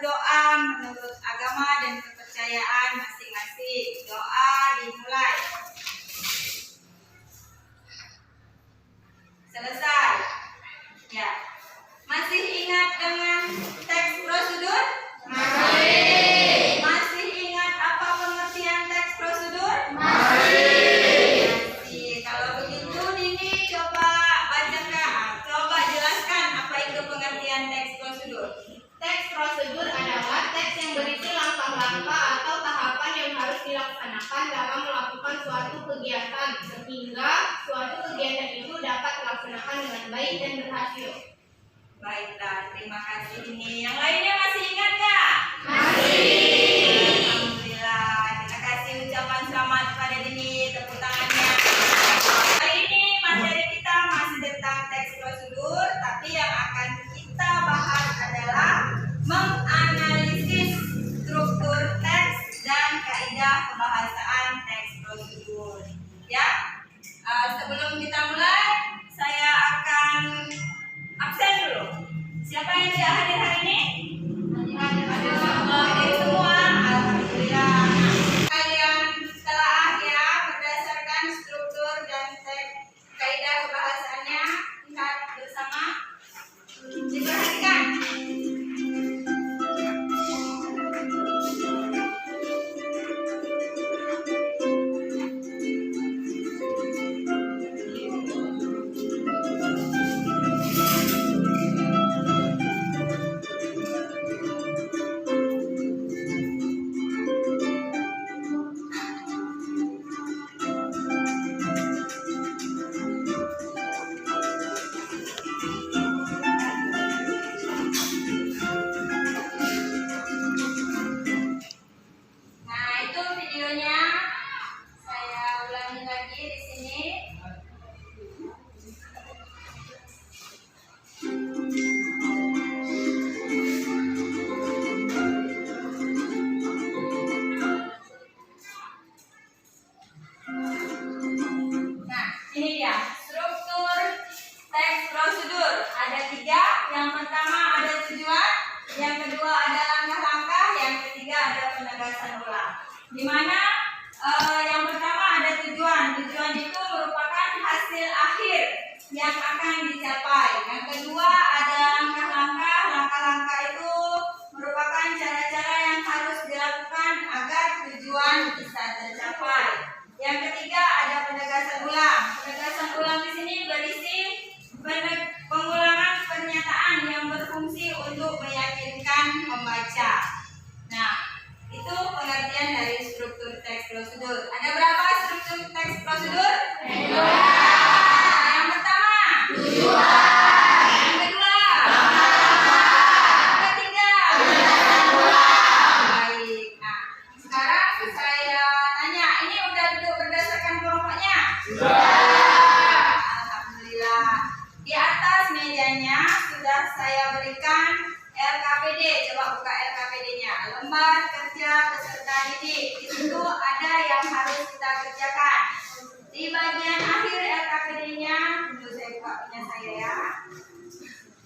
berdoa menurut agama dan kepercayaan masing-masing. Doa dimulai. Selesai. Ya. Masih ingat dengan teks prosedur? Masih. Masih ingat apa pengertian teks prosedur? Masih. Masih. Kalau begitu Nini coba bacakan, coba jelaskan apa itu pengertian teks prosedur. Teks prosedur adalah teks yang berisi langkah-langkah atau tahapan yang harus dilaksanakan dalam melakukan suatu kegiatan sehingga suatu kegiatan itu dapat dilaksanakan dengan baik dan berhasil. Baiklah, terima kasih ini. Yang lainnya masih ingat nggak? Masih. Alhamdulillah. Terima kasih ucapan selamat kepada Dini. Tepuk tangannya. Kali ini materi kita masih tentang teks prosedur, tapi yang akan kita bahas adalah menganalisis struktur teks dan kaidah pembahasan teks prosedur. Ya, sebelum kita mulai, saya akan absen dulu. Siapa yang tidak hadir hari ini? Hadir semua. Alhamdulillah. Kalian telah ya berdasarkan struktur dan kaidah pembahasannya. Lihat bersama. Diperhatikan. Nah, itu videonya. Saya ulangi lagi di sini. Nah, ini dia struktur teks prosedur. Ada 3. Yang pertama ada tujuan, yang kedua ada langkah-langkah, yang ketiga ada penegasan ulang. Di mana yang pertama ada tujuan. Tujuan itu merupakan hasil akhir yang akan dicapai. Yang kedua ada langkah-langkah. Langkah-langkah itu merupakan cara-cara yang harus dilakukan agar tujuan bisa tercapai. Yang ketiga ada penegasan ulang. Penegasan ulang di sini berisi pengulangan pernyataan yang berfungsi untuk meyakinkan pembaca. Nah, itu pengertian dari struktur teks prosedur. Ada berapa struktur teks prosedur? 2. Yang pertama, Tujuan. yang kedua, yang ketiga, baik. Nah, sekarang saya tanya, ini udah duduk berdasarkan kelompoknya? Alhamdulillah. Di atas mejanya sudah saya berikan LKPD. Coba buka LKPD-nya. Lembar kerja peserta didik. Di situ ada yang harus kita kerjakan. Di bagian akhir LKPD-nya, tunggu saya buka punya saya ya.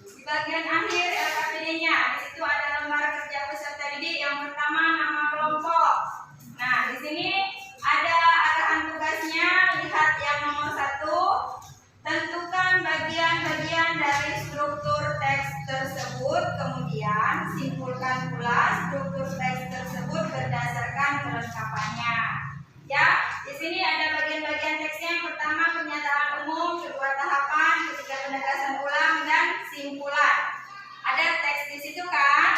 Di bagian akhir LKPD-nya, di situ ada lembar kerja peserta didik. Yang pertama nama kelompok. Nah, di sini ada arahan tugasnya. Lihat yang nomor 1. Tentukan bagian-bagian dari struktur teks tersebut, kemudian simpulkan pula struktur teks tersebut berdasarkan kelengkapannya. Ya, di sini ada bagian-bagian teksnya. Yang pertama pernyataan umum, kedua tahapan, ketiga penegasan ulang dan simpulan. Ada teks di situ kan?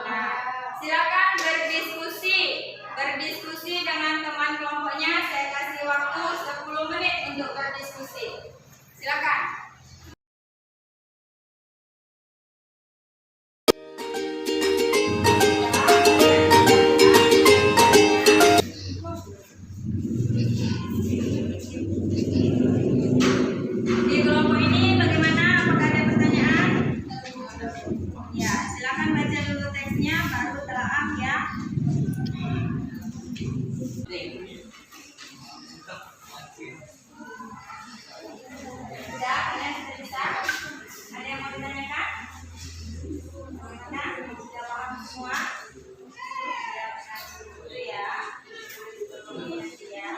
Nah, silakan berdiskusi dengan teman kelompoknya. Saya kasih waktu 10 menit untuk berdiskusi. Silakan. Di kelompok ini bagaimana? Apakah ada pertanyaan? Ya, silakan baca dulu teksnya baru telaah ya. Sudah, kalian sudah bisa? Ada yang mau ditanyakan? Bagaimana? Sudah paham semua? Dulu ya. Ya.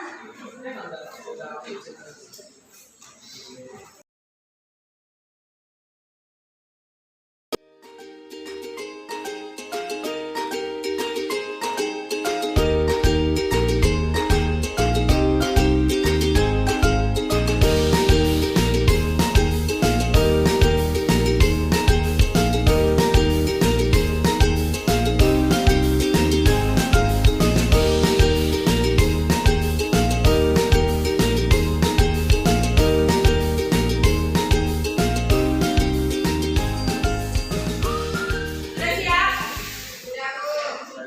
Sudah siap?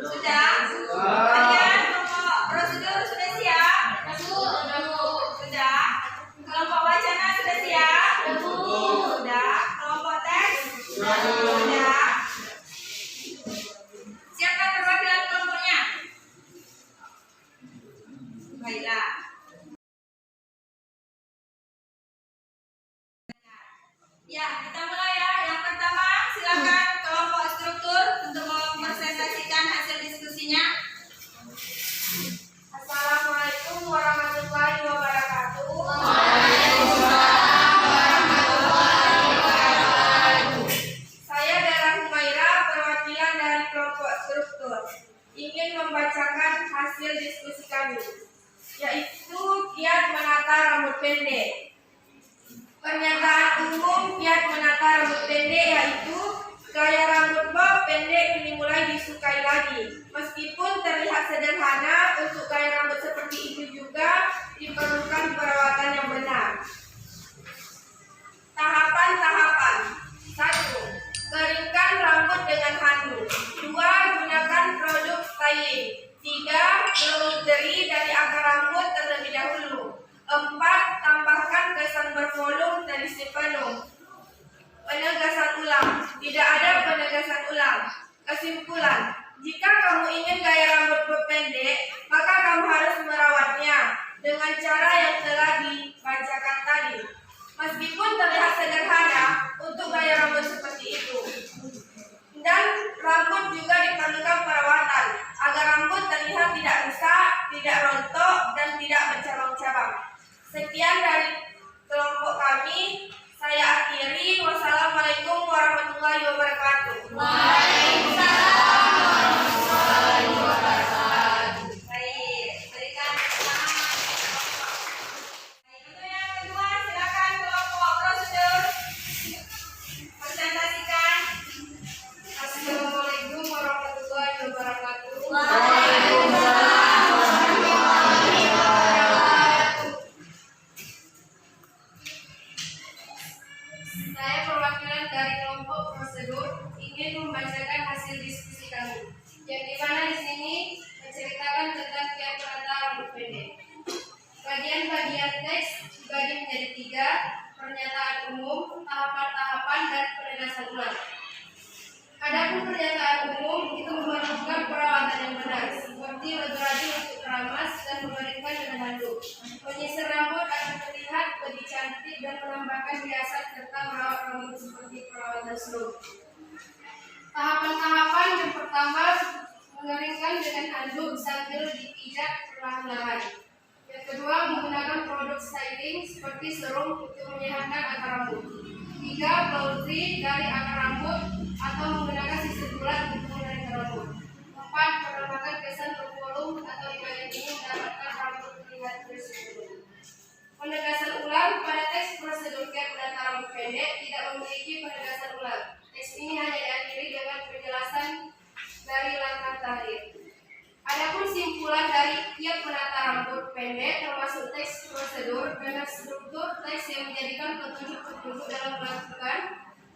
Sudah? Kalian kelompok prosedur sudah siap? Sudah. Kelompok wacana sudah siap? Sudah. Kelompok teks? Sudah. Siapa perwakilan kelompoknya? Baiklah. Ya, kita mulai ya. Yang pertama, silakan kelompok struktur untuk mempresentasikan hasil diskusinya. Assalamualaikum warahmatullahi wabarakatuh. Saya Dara Humaira, perwakilan dari kelompok struktur, ingin membacakan hasil diskusi kami, yaitu kiat menata rambut pendek. Pernyataan umum kiat menata rambut pendek yaitu gaya rambut bob pendek kini mulai disukai lagi. Meskipun terlihat sederhana, untuk gaya rambut seperti itu juga diperlukan perawatan yang benar. Tahapan-tahapan: 1. Keringkan rambut dengan handuk. 2. Gunakan produk styling. 3. Berluteri dari akar rambut terlebih dahulu. 4. Tambahkan kesan bervolum dari si penuh. Penegasan ulang. Tidak ada penegasan ulang. Kesimpulan: jika kamu ingin gaya rambut berpendek, maka kamu harus merawatnya dengan cara yang telah dibacakan tadi. Meskipun terlihat sederhana untuk gaya rambut seperti itu. Dan rambut juga diperlukan perawatan agar rambut terlihat tidak rusak, tidak rontok, dan tidak bercabang-cabang. Sekian dari kelompok kami. Saya akhiri. Wassalamualaikum warahmatullahi wabarakatuh. Baik, berikan selamat. Baik, untuk yang kedua, silakan kelompok prosedur presentasikan. Assalamualaikum warahmatullahi wabarakatuh. Saya perwakilan dari kelompok prosedur ingin membacakan hasil diskusi kami, yang dimana di sini menceritakan tentang kiat menata rambut pendek. Bagian-bagian teks dibagi menjadi 3: pernyataan umum, tahapan-tahapan, dan penegasan ulang. Adapun pernyataan umum itu memerlukan perawatan yang benar, seperti bergeradi untuk keramas dan mengeringkan dengan handuk, menyisir rambut agar terlihat lebih cantik, dan menambahkan hiasan serta merawat rambut seperti perawatan seluruh. Tahapan-tahapan yang pertama, mengeringkan dengan handuk sambil dipijat perlahan-lahan. Yang kedua, menggunakan produk styling seperti serum untuk menyehatkan akar rambut. 3. Blow-dry dari akar rambut atau menggunakan sisir bulat untuk mengeringkan rambut. 4. Menambahkan kesan bervolum atau di bagian ini mendapatkan rambut terlihat bersih. Penegasan ulang: pada teks prosedur kiat menata rambut pendek tidak memiliki penegasan ulang. Teks ini hanya diakhiri dengan penjelasan dari langkah terakhir. Adapun simpulan dari kiat menata rambut pendek termasuk teks prosedur dengan struktur teks yang menjadikan petunjuk-petunjuk dalam melakukan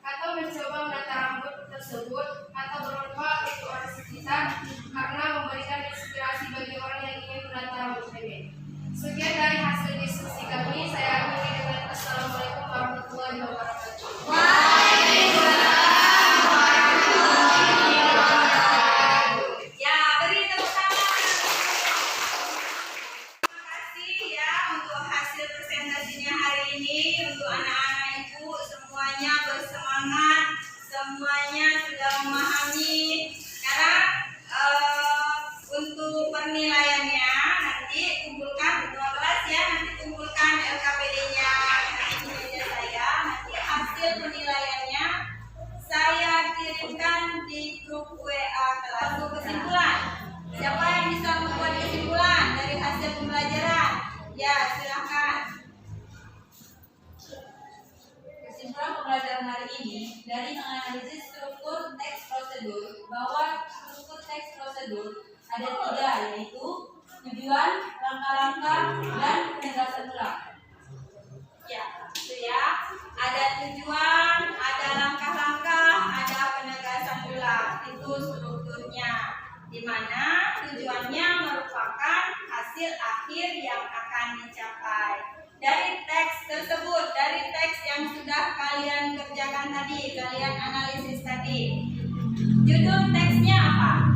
atau mencoba menata rambut tersebut atau bermanfaat untuk orang sekitar karena memberikan inspirasi bagi orang yang ingin menata rambut pendek. Sekian dari hasil diskusi kami. Saya akhiri dengan Assalamualaikum warahmatullahi wabarakatuh. Ya, beri tepuk tangan. Terima kasih ya untuk hasil presentasinya hari ini. Untuk anak-anak ibu semuanya bersemangat, semuanya sudah memahami prosedur ada 3, yaitu tujuan, langkah-langkah, dan penegasan ulang. Ya, itu ya. Ada tujuan, ada langkah-langkah, ada penegasan ulang. Itu strukturnya. Di mana tujuannya merupakan hasil akhir yang akan dicapai. Dari teks tersebut, dari teks yang sudah kalian kerjakan tadi, kalian analisis tadi, judul teksnya apa?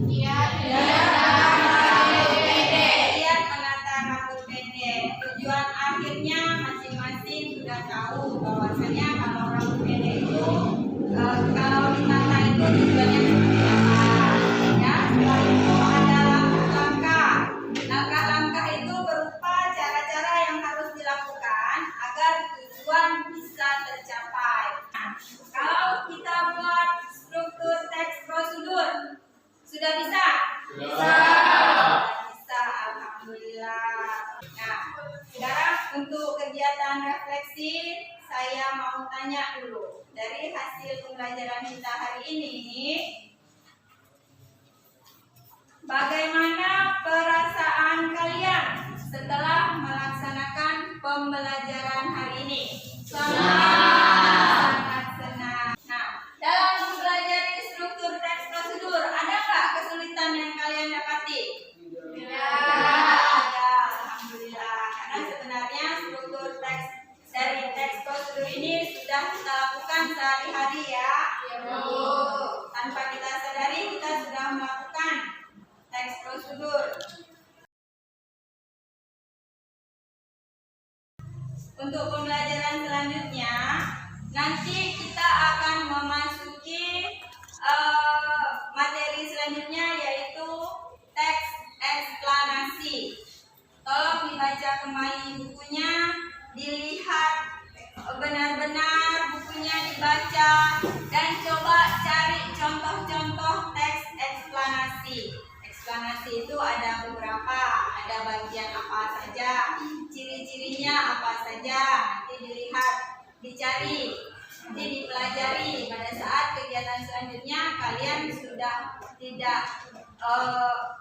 Lihat menata rambut pendek. Tujuan akhirnya masing-masing sudah tahu bahwasanya kalau rambut pendek itu kalau ditata itu tujuannya seperti apa. Ya, setelah itu ada langkah-langkah. Langkah-langkah itu berupa cara-cara yang harus dilakukan agar tujuan bisa tercapai. Nah, kalau kita buat struktur teks prosedur, sudah bisa? Bisa, alhamdulillah. Nah, sekarang untuk kegiatan refleksi, saya mau tanya dulu. Dari hasil pembelajaran kita hari ini, bagaimana perasaan kalian setelah melaksanakan pembelajaran hari ini? Sangat senang. Nah, dalam mempelajari struktur teks prosedur, ada nggak kesulitan yang kalian dapati? Ada, alhamdulillah. Karena sebenarnya struktur teks dari teks prosedur ini sudah kita lakukan sehari-hari ya. Tanpa kita sadari kita sudah melakukan teks prosedur. Untuk pembelajaran selanjutnya, nanti kita akan memasuki materi selanjutnya, yaitu teks eksplanasi. Tolong dibaca kembali bukunya, dilihat benar-benar bukunya dibaca, dan coba cari contoh-contoh teks eksplanasi. Eksplanasi itu ada beberapa, ada bagian apa saja, ciri-cirinya apa saja, nanti dilihat, dicari, nanti dipelajari. Pada saat kegiatan selanjutnya kalian sudah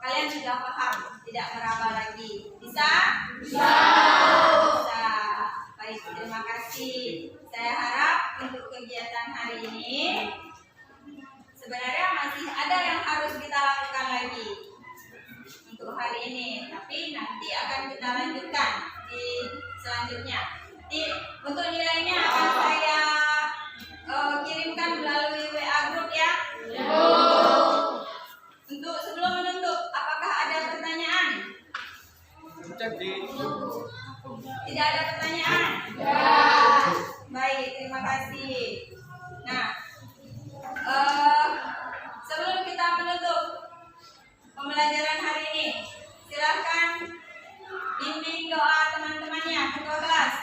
kalian sudah paham, tidak meraba lagi. Bisa? Bisa. Baik, terima kasih. Saya harap untuk kegiatan hari ini sebenarnya masih ada yang harus kita lakukan lagi untuk hari ini, tapi nanti akan kita lanjutkan di selanjutnya. Nanti untuk nilainya akan saya kirimkan melalui WA group ya. Untuk sebelum menutup, apakah ada pertanyaan? Tidak ada pertanyaan? Baik, terima kasih. Nah, sebelum kita menutup pembelajaran hari ini, silakan bimbing doa teman-temannya, ketua kelas.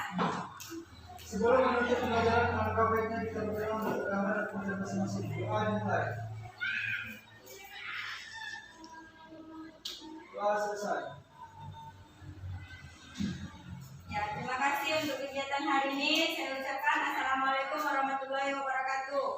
Sebelum menutup pembelajaran, alangkah baiknya kita berdoa untuk keamanan kepada masing-masing. Doa dimulai. Doa selesai. Ya, terima kasih untuk kegiatan hari ini. Saya ucapkan assalamualaikum warahmatullahi wabarakatuh.